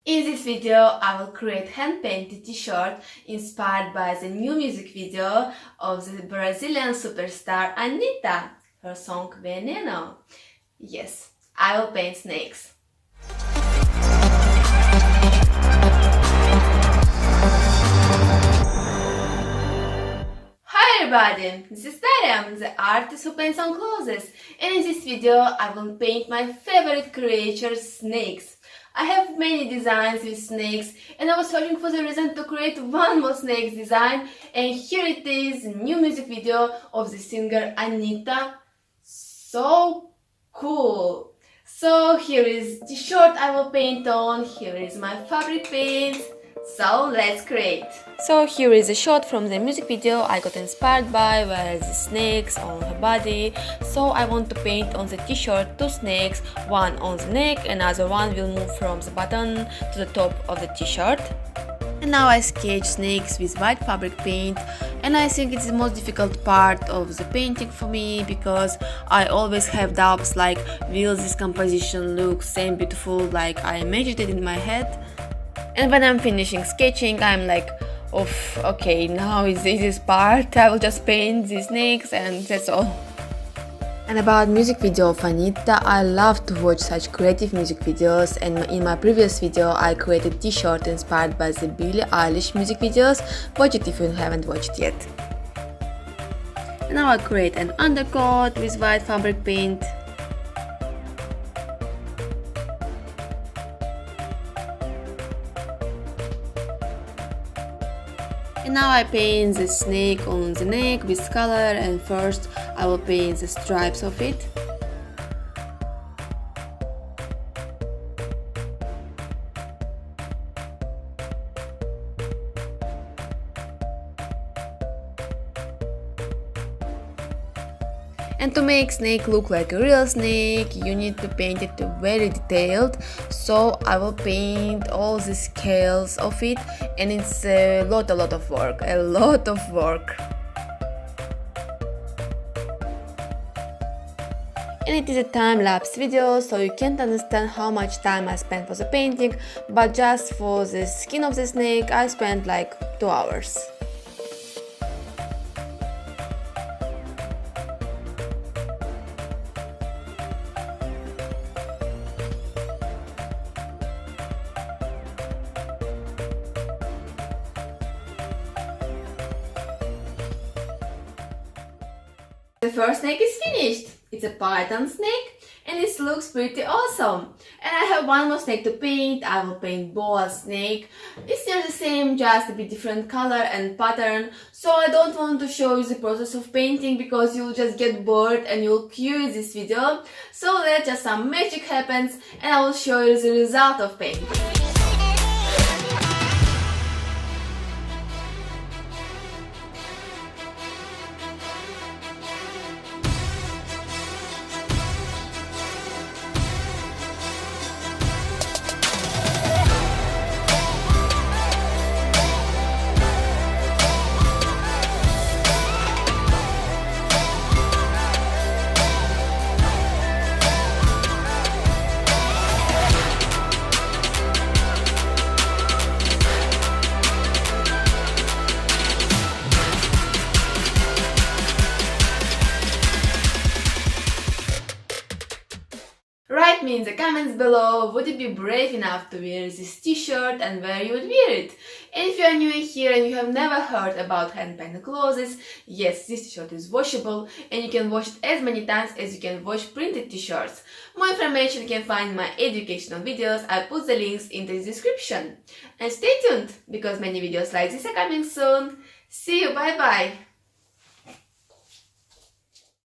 In this video, I will create hand-painted t-shirt inspired by the new music video of the Brazilian superstar Anitta, her song Veneno. Yes, I will paint snakes. Hi everybody, this is Daria, the artist who paints on clothes, and in this video I will paint my favorite creatures, snakes. I have many designs with snakes and I was searching for the reason to create one more snakes design, and here it is, a new music video of the singer Anitta. So cool! So here is the shirt I will paint on, here is my fabric paint. So let's create. So here is a shot from the music video I got inspired by, where the snakes on her body. So I want to paint on the t-shirt two snakes, one on the neck, another one will move from the bottom to the top of the t-shirt. And now I sketch snakes with white fabric paint, and I think it's the most difficult part of the painting for me, because I always have doubts like, will this composition look same beautiful like I imagined it in my head? And when I'm finishing sketching, I'm like, oh, okay, now is the easiest part, I will just paint the snakes and that's all. And about music video of Anitta, I love to watch such creative music videos, and in my previous video I created t-shirt inspired by the Billie Eilish music videos. Watch it if you haven't watched yet. And now I create an undercoat with white fabric paint. And now I paint the snake on the neck with color, and first I will paint the stripes of it. And to make snake look like a real snake, you need to paint it very detailed. So I will paint all the scales of it, and it's a lot of work, a lot of work. And it is a time-lapse video, so you can't understand how much time I spent for the painting, but just for the skin of the snake I spent like 2 hours. The first snake is finished. It's a python snake and it looks pretty awesome. And I have one more snake to paint. I will paint boa snake. It's still the same, just a bit different color and pattern. So I don't want to show you the process of painting because you'll just get bored and you'll quit this video. So let just some magic happens and I will show you the result of painting. Write me in the comments below, would you be brave enough to wear this t-shirt and where you would wear it? And if you are new here and you have never heard about hand-painted clothes, yes, this t-shirt is washable and you can wash it as many times as you can wash printed t-shirts. More information you can find in my educational videos. I put the links in the description. And stay tuned, because many videos like this are coming soon. See you, bye bye!